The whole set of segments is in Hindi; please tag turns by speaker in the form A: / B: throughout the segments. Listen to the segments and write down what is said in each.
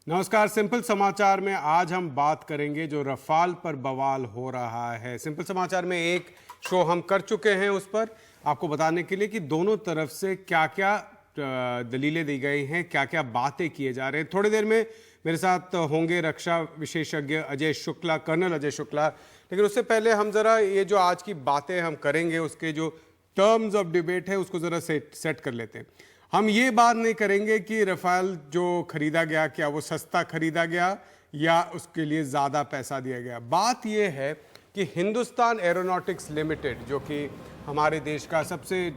A: नमस्कार। सिंपल समाचार में आज हम बात करेंगे जो रफाल पर बवाल हो रहा है। सिंपल समाचार में एक शो हम कर चुके हैं उस पर आपको बताने के लिए कि दोनों तरफ से क्या क्या दलीलें दी गई हैं, क्या क्या बातें किए जा रहे हैं। थोड़ी देर में मेरे साथ होंगे रक्षा विशेषज्ञ अजय शुक्ला, कर्नल अजय शुक्ला। लेकिन उससे पहले हम जरा ये जो आज की बातें हम करेंगे उसके जो टर्म्स ऑफ डिबेट है उसको जरा सेट कर लेते हैं। हम ये बात नहीं करेंगे कि रफाल जो खरीदा गया क्या वो सस्ता खरीदा गया या उसके लिए ज़्यादा पैसा दिया गया। बात ये है कि हिंदुस्तान एरोनॉटिक्स लिमिटेड जो कि हमारे देश का सबसे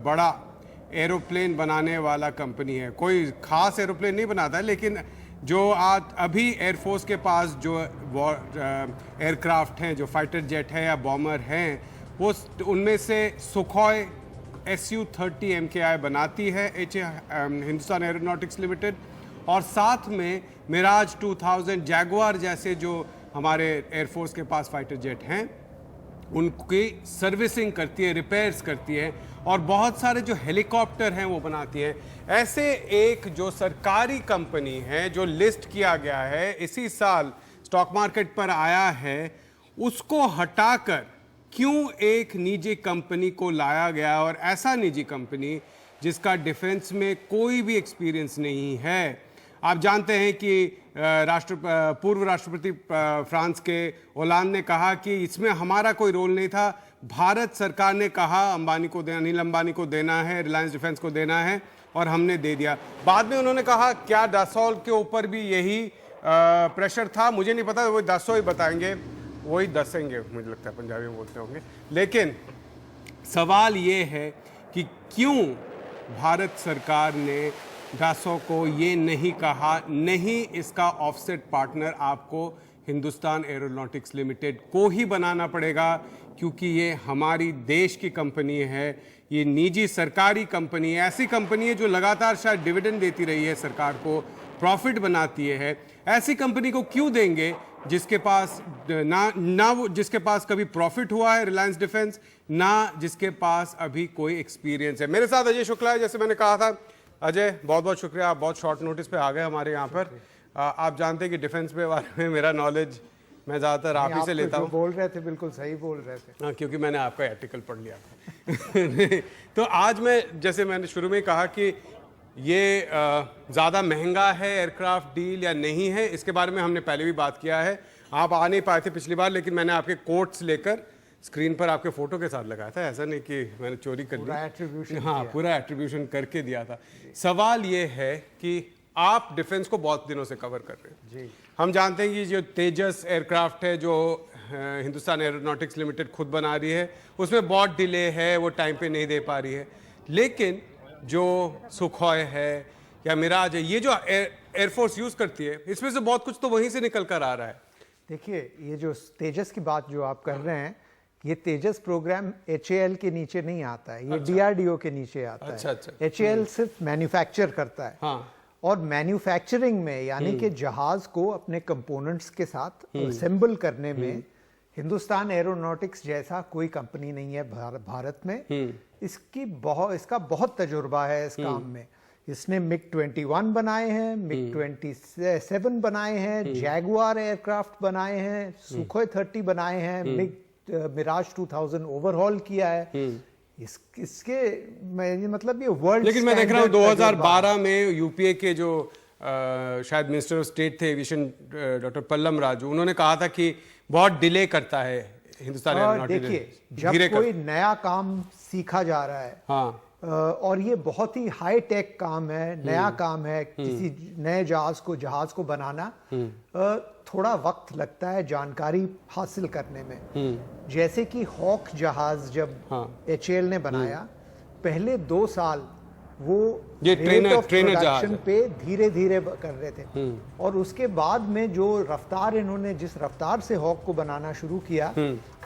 A: बड़ा एरोप्लेन बनाने वाला कंपनी है, कोई ख़ास एरोप्लेन नहीं बनाता है, लेकिन जो आज अभी एयरफोर्स के पास जो एयरक्राफ्ट हैं, जो फाइटर जेट है या बॉमर हैं, वो उनमें से सुखोई Su-30 MKI बनाती है हिंदुस्तान एरोनॉटिक्स लिमिटेड, और साथ में मिराज 2000 जैगुआर जैसे जो हमारे एयरफोर्स के पास फाइटर जेट हैं उनकी सर्विसिंग करती है, रिपेयर्स करती है, और बहुत सारे जो हेलीकॉप्टर हैं वो बनाती है। ऐसे एक जो सरकारी कंपनी है जो लिस्ट किया गया है, इसी साल स्टॉक मार्केट पर आया है, उसको हटाकर क्यों एक निजी कंपनी को लाया गया, और ऐसा निजी कंपनी जिसका डिफेंस में कोई भी एक्सपीरियंस नहीं है। आप जानते हैं कि पूर्व राष्ट्रपति फ्रांस के ओलांद ने कहा कि इसमें हमारा कोई रोल नहीं था, भारत सरकार ने कहा अंबानी को देना, अनिल अंबानी को देना है, रिलायंस डिफेंस को देना है, और हमने दे दिया। बाद में उन्होंने कहा क्या डसॉल्ट के ऊपर भी यही प्रेशर था, मुझे नहीं पता, वो दसों ही बताएंगे, वही दसेंगे, मुझे लगता है पंजाबी में बोलते होंगे। लेकिन सवाल ये है कि क्यों भारत सरकार ने डासो को ये नहीं कहा, नहीं इसका ऑफसेट पार्टनर आपको हिंदुस्तान एरोनॉटिक्स लिमिटेड को ही बनाना पड़ेगा, क्योंकि ये हमारी देश की कंपनी है, ये निजी सरकारी कंपनी है, ऐसी कंपनी है जो लगातार शायद डिविडेंड देती रही है सरकार को, प्रॉफिट बनाती है। ऐसी कंपनी को क्यों देंगे जिसके पास जिसके पास कभी प्रॉफिट हुआ है, रिलायंस डिफेंस, ना जिसके पास अभी कोई एक्सपीरियंस है। मेरे साथ अजय शुक्ला है, जैसे मैंने कहा था। अजय, बहुत बहुत शुक्रिया, आप बहुत शॉर्ट नोटिस पे आ गए हमारे यहाँ पर। आप जानते हैं कि डिफेंस पे बारे में मेरा नॉलेज मैं ज़्यादातर आप ही से लेता हूँ।
B: बोल रहे थे, बिल्कुल सही बोल रहे थे।
A: हाँ, क्योंकि मैंने आपका आर्टिकल पढ़ लिया था। तो आज मैं, जैसे मैंने शुरू में कहा कि ये ज़्यादा महंगा है एयरक्राफ्ट डील या नहीं है, इसके बारे में हमने पहले भी बात किया है। आप आ नहीं पाए थे पिछली बार, लेकिन मैंने आपके कोट्स लेकर स्क्रीन पर आपके फ़ोटो के साथ लगाया था, ऐसा नहीं कि मैंने चोरी कर दी। हाँ, पूरा एट्रीब्यूशन करके दिया था। सवाल ये है कि आप डिफेंस को बहुत दिनों से कवर कर रहे हैं जी। हम जानते हैं कि जो तेजस एयरक्राफ्ट है जो हिंदुस्तान एरोनॉटिक्स लिमिटेड खुद बना रही है, उसमें बहुत डिले है, वो टाइम पे नहीं दे पा रही है। लेकिन जो सुखोई है या मिराज है, ये जो एयरफोर्स यूज़ करती है, इसमें से बहुत कुछ तो वहीं से निकल कर आ रहा है।
B: देखिए, ये जो तेजस की बात जो आप कर रहे हैं, ये तेजस प्रोग्राम HAL के नीचे नहीं आता है, ये DRDO के नीचे आता है। HAL सिर्फ मैन्युफैक्चर करता है।
A: हाँ।
B: और मैन्युफैक्चरिंग में, यानी कि जहाज को अपने कंपोनेंट्स के साथ असेंबल करने में हिंदुस्तान एरोनॉटिक्स जैसा कोई कंपनी नहीं है भारत में। इसका बहुत तजुर्बा है इस काम में। इसने MiG-21 बनाए हैं, MiG-27 बनाए हैं, जैगुआर एयरक्राफ्ट बनाए हैं, सुखोई 30 बनाए हैं, मिराज 2000 ओवरहॉल किया है। इसके मतलब ये वर्ल्ड,
A: लेकिन मैं देख रहा हूँ 2012 में यूपीए के जो शायद मिनिस्टर ऑफ स्टेट थे एविएशन डॉक्टर पल्लम राजू, उन्होंने कहा था कि बहुत डिले करता है हिंदुस्तान एरोनॉटिक्स।
B: देखिए, जब कोई नया काम सीखा जा रहा है,
A: हाँ,
B: और ये बहुत ही हाई टेक काम है, नया काम है, किसी नए जहाज को बनाना थोड़ा वक्त लगता है जानकारी हासिल करने में। जैसे कि हॉक जहाज जब HAL ने बनाया, पहले 2 साल वो
A: ये ट्रेनर
B: पे धीरे धीरे कर रहे थे, और उसके बाद में जो रफ्तार इन्होंने जिस रफ्तार से हॉक को बनाना शुरू किया,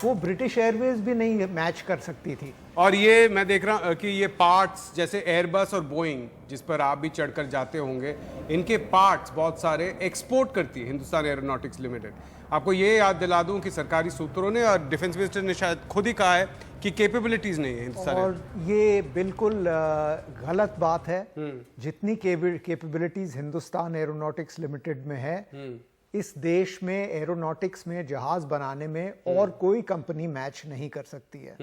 B: वो ब्रिटिश एयरवेज भी नहीं मैच कर सकती थी।
A: और ये मैं देख रहा हूँ कि ये पार्ट्स जैसे एयरबस और बोइंग, जिस पर आप भी चढ़कर जाते होंगे, इनके पार्ट्स बहुत सारे एक्सपोर्ट करती है हिंदुस्तान एरोनॉटिक्स लिमिटेड। आपको ये याद दिला दूं कि सरकारी सूत्रों ने और डिफेंस मिनिस्टर ने शायद खुद ही कहा है कि कैपेबिलिटीज नहीं है हिंदुस्तान?
B: और ये बिल्कुल गलत बात है। जितनी कैपेबिलिटीज हिंदुस्तान एरोनॉटिक्स लिमिटेड में है, इस देश में एरोनॉटिक्स में जहाज बनाने में और कोई कंपनी मैच नहीं कर सकती है।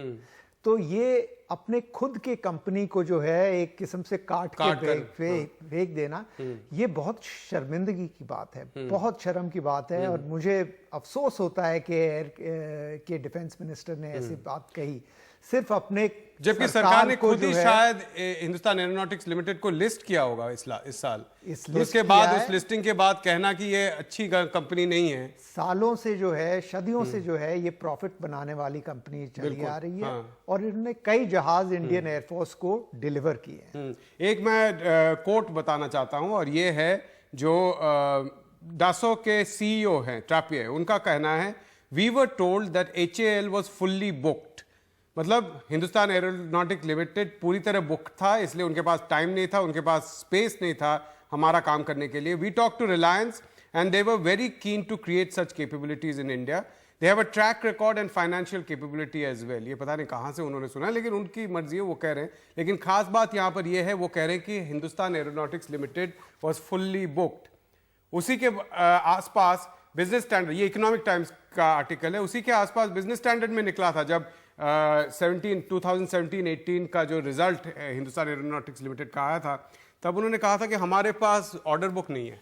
B: तो ये अपने खुद के कंपनी को जो है एक किस्म से काट के फेंक देना, ये बहुत शर्मिंदगी की बात है, बहुत शर्म की बात है। और मुझे अफसोस होता है कि डिफेंस मिनिस्टर ने ऐसी बात कही सिर्फ अपने,
A: जबकि सरकार ने खुद ही शायद हिंदुस्तान एरोनॉटिक्स लिमिटेड को लिस्ट किया होगा इस साल। उसके बाद उस लिस्टिंग के बाद कहना कि ये अच्छी कंपनी नहीं है।
B: सालों से जो है, सदियों से जो है, ये प्रॉफिट बनाने वाली कंपनी चली आ रही है। और इन्होंने कई जहाज इंडियन एयरफोर्स को डिलीवर किए हैं।
A: एक मैं कोट बताना चाहता हूं, और ये है जो डासो के सीईओ हैं ट्रैपियर, उनका कहना है, we were told that HAL was fully booked. मतलब हिंदुस्तान एरोनॉटिक्स लिमिटेड पूरी तरह बुक था, इसलिए उनके पास टाइम नहीं था, उनके पास स्पेस नहीं था हमारा काम करने के लिए। We talk to Reliance and they were very keen to create such capabilities in India. They have a track record and financial capability as well. ये पता नहीं कहाँ से उन्होंने सुना, लेकिन उनकी मर्जी है, वो कह रहे हैं। लेकिन खास बात यहाँ पर यह है, वो कह रहे हैं कि Hindustan aeronautics limited was fully booked. उसी के आसपास बिजनेस स्टैंडर्ड, ये इकोनॉमिक टाइम्स का आर्टिकल है, उसी के आसपास बिजनेस स्टैंडर्ड में निकला था जब 2017-18 का जो रिजल्ट हिंदुस्तान एरोनॉटिक्स लिमिटेड का आया था, तब उन्होंने कहा था कि हमारे पास ऑर्डर बुक नहीं है,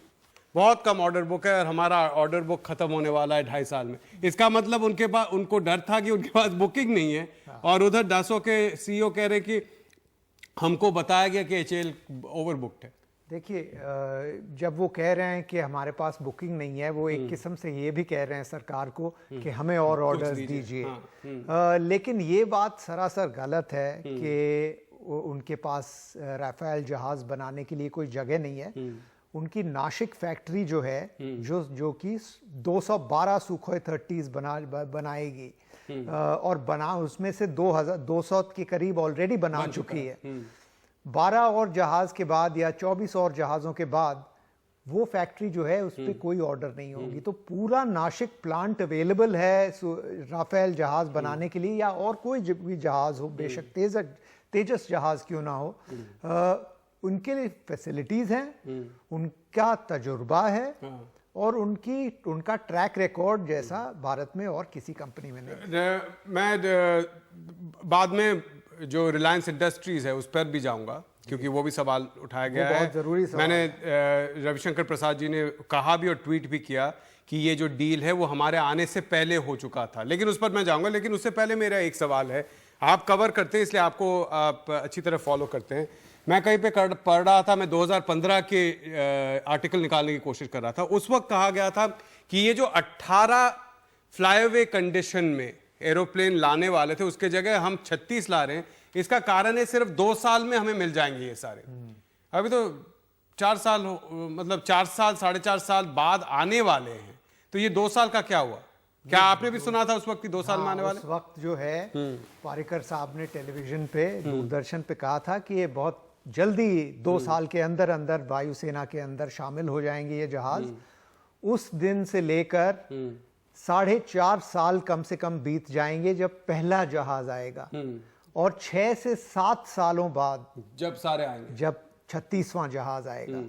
A: बहुत कम ऑर्डर बुक है, और हमारा ऑर्डर बुक खत्म होने वाला है 2.5 साल में। इसका मतलब उनके पास, उनको डर था कि उनके पास बुकिंग नहीं है। और उधर डासो के सीईओ कह रहे कि हमको बताया गया कि HAL ओवर बुक्ड है।
B: देखिए, जब वो कह रहे हैं कि हमारे पास बुकिंग नहीं है, वो एक किस्म से ये भी कह रहे हैं सरकार को कि हमें और ऑर्डर्स दीजिए। लेकिन ये बात सरासर गलत है कि उनके पास राफेल जहाज बनाने के लिए कोई जगह नहीं है। उनकी नासिक फैक्ट्री जो है, जो कि 212 सुखोई 30s बनाएगी, और उसमें से 200 के करीब ऑलरेडी बना चुकी है। 12 और जहाज के बाद या 24 और जहाज़ों के बाद वो फैक्ट्री जो है, उस पर कोई ऑर्डर नहीं होगी। तो पूरा नासिक प्लांट अवेलेबल है राफेल जहाज बनाने के लिए, या और कोई भी जहाज हो, बेशक तेजस जहाज क्यों ना हो। उनके लिए फैसिलिटीज हैं, उनका तजुर्बा है, और उनका ट्रैक रिकॉर्ड जैसा भारत में और किसी कंपनी में नहीं।
A: मैं बाद में जो रिलायंस इंडस्ट्रीज है उस पर भी जाऊंगा, क्योंकि वो भी सवाल उठाया गया है।
B: बहुत जरूरी सवाल।
A: मैंने रविशंकर प्रसाद जी ने कहा भी और ट्वीट भी किया कि ये जो डील है वो हमारे आने से पहले हो चुका था, लेकिन उस पर मैं जाऊंगा। लेकिन उससे पहले मेरा एक सवाल है, आप कवर करते हैं इसलिए आपको आप अच्छी तरह फॉलो करते हैं। मैं कहीं पे पढ़ रहा था, मैं 2015 के आर्टिकल निकालने की कोशिश कर रहा था। उस वक्त कहा गया था कि ये जो 18 फ्लाईओवे कंडीशन में एरोप्लेन लाने वाले थे, उसके जगह हम 36 ला रहे हैं। इसका कारण है सिर्फ 2 साल में हमें मिल जाएंगे ये सारे। अभी तो 4 साल मतलब 4 साल 4.5 साल बाद आने वाले हैं, तो ये 2 साल का क्या हुआ? क्या आपने भी सुना था उस वक्त 2 साल में आने वाले?
B: उस वक्त जो है पारिकर साहब ने टेलीविजन पे, दूरदर्शन पे कहा था कि ये बहुत जल्दी 2 साल के अंदर अंदर वायुसेना के अंदर शामिल हो जाएंगे ये जहाज। उस दिन से लेकर 4.5 साल कम से कम बीत जाएंगे जब पहला जहाज आएगा, और 6 से 7 सालों बाद
A: जब सारे आएंगे,
B: जब 36वां जहाज आएगा।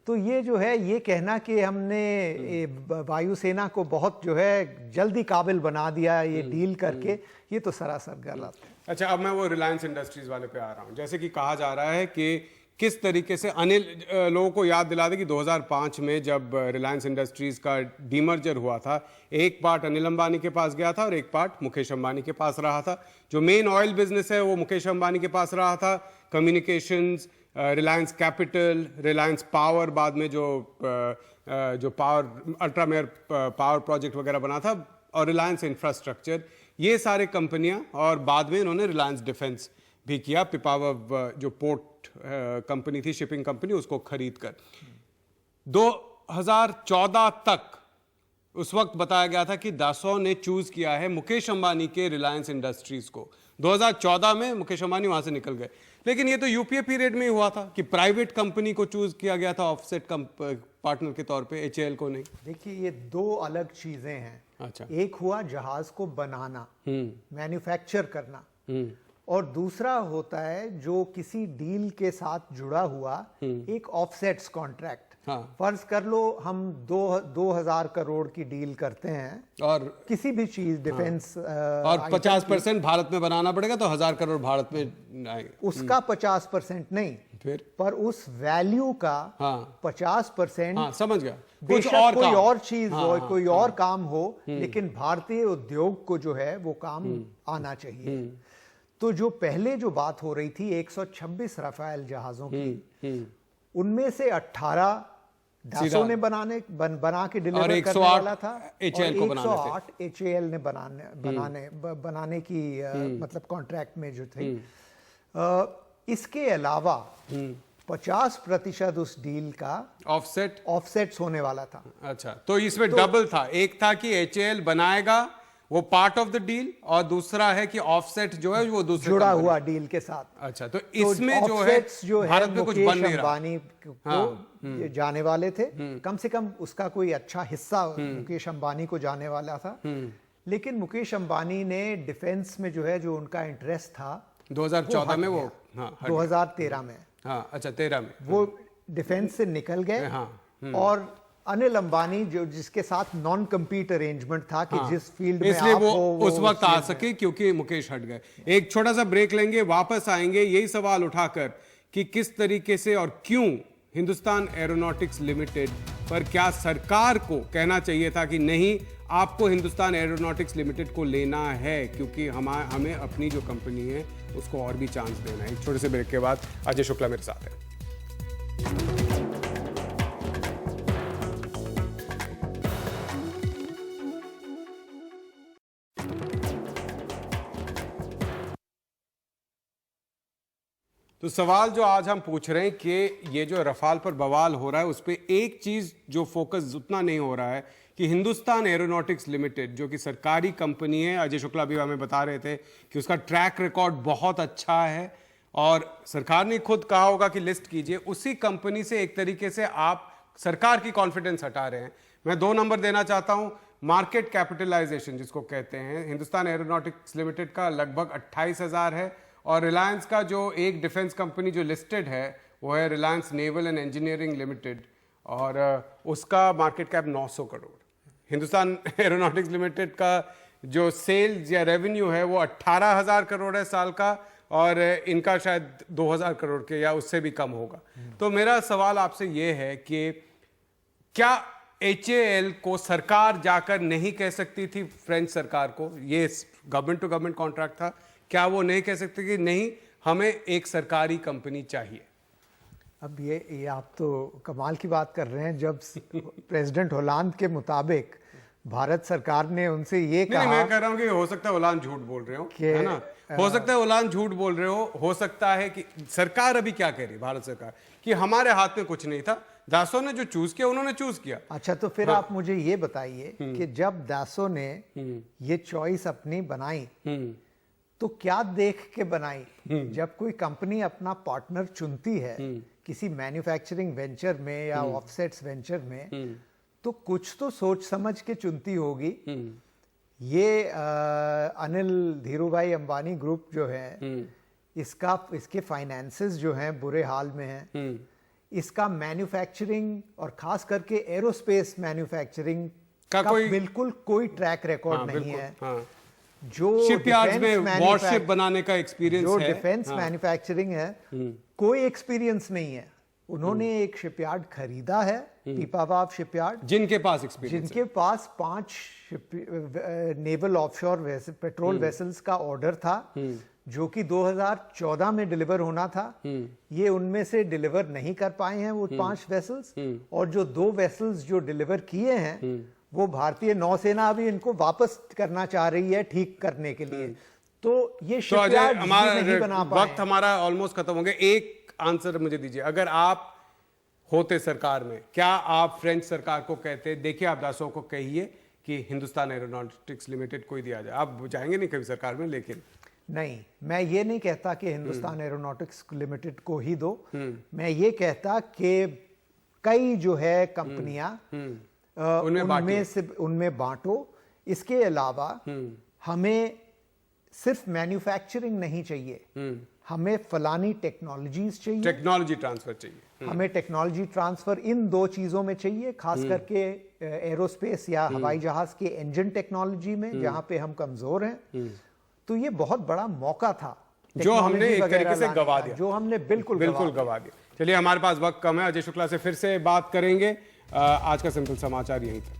B: तो ये जो है, ये कहना कि हमने वायुसेना को बहुत जो है जल्दी काबिल बना दिया ये डील करके, ये तो सरासर गलत है।
A: अच्छा, अब मैं वो रिलायंस इंडस्ट्रीज वाले पे आ रहा हूँ। जैसे कि कहा जा रहा है कि किस तरीके से अनिल, लोगों को याद दिला दे कि 2005 में जब रिलायंस इंडस्ट्रीज का डीमर्जर हुआ था, एक पार्ट अनिल अंबानी के पास गया था और एक पार्ट मुकेश अंबानी के पास रहा था। जो मेन ऑयल बिजनेस है वो मुकेश अंबानी के पास रहा था। Communications, Reliance capital, Reliance power, बाद में जो power ultra mayor power project वगैरह बना था, और रिलायंस इंफ्रास्ट्रक्चर, ये सारे कंपनियां, और बाद में इन्होंने रिलायंस डिफेंस भी किया, पिपावर जो पोर्ट कंपनी थी, शिपिंग कंपनी, उसको खरीद कर। 2014 तक उस वक्त बताया गया था कि दासो ने चूज किया है मुकेश अंबानी के रिलायंस इंडस्ट्रीज को। 2014 में मुकेश अंबानी वहां से निकल गए, लेकिन ये तो यूपीए पीरियड में ही हुआ था कि प्राइवेट कंपनी को चूज किया गया था ऑफसेट पार्टनर के तौर पे, HAL को नहीं।
B: देखिए, ये 2 अलग चीजें हैं।
A: अच्छा।
B: एक हुआ जहाज को बनाना, मैन्युफैक्चर करना, और दूसरा होता है जो किसी डील के साथ जुड़ा हुआ एक ऑफसेट्स कॉन्ट्रैक्ट।
A: हाँ।
B: फर्ज कर लो हम 2000 करोड़ की डील करते हैं
A: और
B: किसी भी चीज डिफेंस,
A: और 50% भारत में बनाना पड़ेगा तो 1000 करोड़ भारत में आएंगे।
B: उसका 50% नहीं,
A: फिर
B: पर उस वैल्यू का
A: हाँ।
B: 50%।
A: हाँ, समझ गया।
B: बेशक
A: कुछ और
B: कोई
A: काम।
B: और चीज
A: हाँ,
B: हो,
A: हाँ,
B: कोई और काम हो, लेकिन भारतीय उद्योग को जो है वो काम आना चाहिए। तो जो पहले जो बात हो रही थी 126 राफेल जहाजों की, उनमें से 18 दासो ने बना के डिलीवर करने वाला था,
A: HAL को बनाने थे।
B: 108 HAL ने बनाने की मतलब कॉन्ट्रैक्ट में जो थे। इसके अलावा 50% उस डील का ऑफसेट्स होने वाला था।
A: अच्छा, तो इसमें डबल था, एक था कि HAL बनाएगा वो पार्ट ऑफ द डील, और दूसरा है कि ऑफसेट जो है वो दूसरे
B: जुड़ा हुआ डील के साथ।
A: अच्छा, तो इसमें जो है भारत में कुछ बन नहीं रहा।
B: अंबानी को जाने वाले थे, कम से कम उसका कोई अच्छा हिस्सा मुकेश अंबानी को जाने वाला था। लेकिन मुकेश अंबानी ने डिफेंस में जो है जो उनका इंटरेस्ट था
A: 2014 में वो
B: 2013 में,
A: हाँ अच्छा 13 में
B: वो डिफेंस से निकल गए। और अनिल अंबानी जो जिसके साथ नॉन कम्पीट अरेंजमेंट था कि जिस फील्ड में
A: इसलिए
B: आप
A: वो
B: हो,
A: उस वक्त आ सके क्योंकि मुकेश हट गए। एक छोटा सा ब्रेक लेंगे, वापस आएंगे यही सवाल उठाकर कि किस तरीके से और क्यों हिंदुस्तान एरोनॉटिक्स लिमिटेड पर क्या सरकार को कहना चाहिए था कि नहीं, आपको हिंदुस्तान एरोनॉटिक्स लिमिटेड को लेना है क्योंकि हमें अपनी जो कंपनी है उसको और भी चांस देना है। एक छोटे से ब्रेक के बाद अजय शुक्ला मेरे साथ है। तो सवाल जो आज हम पूछ रहे हैं कि ये जो रफाल पर बवाल हो रहा है उस पर एक चीज जो फोकस उतना नहीं हो रहा है कि हिंदुस्तान एरोनॉटिक्स लिमिटेड जो कि सरकारी कंपनी है, अजय शुक्ला भी हमें बता रहे थे कि उसका ट्रैक रिकॉर्ड बहुत अच्छा है और सरकार ने खुद कहा होगा कि लिस्ट कीजिए, उसी कंपनी से एक तरीके से आप सरकार की कॉन्फिडेंस हटा रहे हैं। मैं 2 नंबर देना चाहता हूं। मार्केट कैपिटलाइजेशन जिसको कहते हैं, हिंदुस्तान एरोनॉटिक्स लिमिटेड का लगभग 28,000 है और रिलायंस का जो एक डिफेंस कंपनी जो लिस्टेड है वो है Reliance naval and engineering limited और उसका market cap 900 crore. Hindustan aeronautics limited का जो सेल्स या रेवेन्यू है वो 18,000 करोड़ है साल का और इनका शायद 2,000 करोड़ के या उससे भी कम होगा। तो मेरा सवाल आपसे ये है कि क्या HAL को सरकार जाकर नहीं कह सकती थी, फ्रेंच सरकार को, ये गवर्नमेंट टू गवर्नमेंट कॉन्ट्रैक्ट था, क्या वो नहीं कह सकते कि नहीं हमें एक सरकारी कंपनी चाहिए?
B: अब ये आप तो कमाल की बात कर रहे हैं। जब प्रेसिडेंट होलांद के मुताबिक भारत सरकार ने उनसे ये कहा,
A: नहीं, मैं कह रहा हूं कि हो सकता है होलांद झूठ बोल रहे हो, है ना, हो सकता है होलांद झूठ बोल रहे हो सकता है कि सरकार अभी क्या कह रही, भारत सरकार, कि हमारे हाथ में कुछ नहीं था, दासो ने जो चूज किया उन्होंने चूज किया।
B: अच्छा, तो फिर आप मुझे ये बताइए कि जब दासो ने ये चॉइस अपनी बनाई तो क्या देख के बनाई? जब कोई कंपनी अपना पार्टनर चुनती है किसी मैन्युफैक्चरिंग वेंचर में या ऑफसेट्स वेंचर में, तो कुछ तो सोच समझ के चुनती होगी। ये अनिल धीरूभाई अंबानी ग्रुप जो है, इसके फाइनेंसेस जो हैं बुरे हाल में हैं। इसका मैन्युफैक्चरिंग और खास करके एरोस्पेस मैन्युफैक्चरिंग का बिल्कुल कोई ट्रैक रिकॉर्ड नहीं है। जो
A: शिपयार्ड्स में वॉरशिप बनाने का एक्सपीरियंस है,
B: जो डिफेंस मैन्युफैक्चरिंग है, कोई एक्सपीरियंस नहीं है। उन्होंने एक शिपयार्ड खरीदा है, पीपावाव शिपयार्ड,
A: जिनके पास एक्सपीरियंस,
B: जिनके पास 5 नेवल ऑफशोर पेट्रोल वेसल्स का ऑर्डर था जो कि 2014 में डिलीवर होना था। ये उनमें से डिलीवर नहीं कर पाए हैं वो 5 वेसल्स, और जो 2 वेसल्स जो डिलीवर किए हैं वो भारतीय नौसेना अभी इनको वापस करना चाह रही है ठीक करने के लिए। तो ये शिपयार्ड नहीं बना पाए।
A: वक्त हमारा ऑलमोस्ट खत्म हो गया। एक आंसर मुझे दीजिए, अगर आप होते सरकार में, क्या आप फ्रेंच सरकार को कहते, देखिए आप दासों को कहिए कि हिंदुस्तान एरोनॉटिक्स लिमिटेड को ही दिया जाए? आप जाएंगे नहीं कभी सरकार में? लेकिन
B: नहीं, मैं ये नहीं कहता कि हिंदुस्तान एरोनॉटिक्स लिमिटेड को ही दो। मैं ये कहता कि कई जो है कंपनियां उनमें बांटो। इसके अलावा हमें सिर्फ मैन्युफैक्चरिंग नहीं चाहिए, हमें फलानी टेक्नोलॉजीज चाहिए,
A: टेक्नोलॉजी ट्रांसफर चाहिए।
B: हमें टेक्नोलॉजी ट्रांसफर इन दो चीजों में चाहिए, खास करके एरोस्पेस या हवाई जहाज के इंजन टेक्नोलॉजी में, जहां पे हम कमजोर हैं। तो ये बहुत बड़ा मौका था
A: जो हमने एक तरीके से गवा दिया,
B: जो हमने बिल्कुल
A: गवा दिया। चलिए, हमारे पास वक्त कम है, अजय शुक्ला से फिर से बात करेंगे। आज का सिंपल समाचार यहीं तक।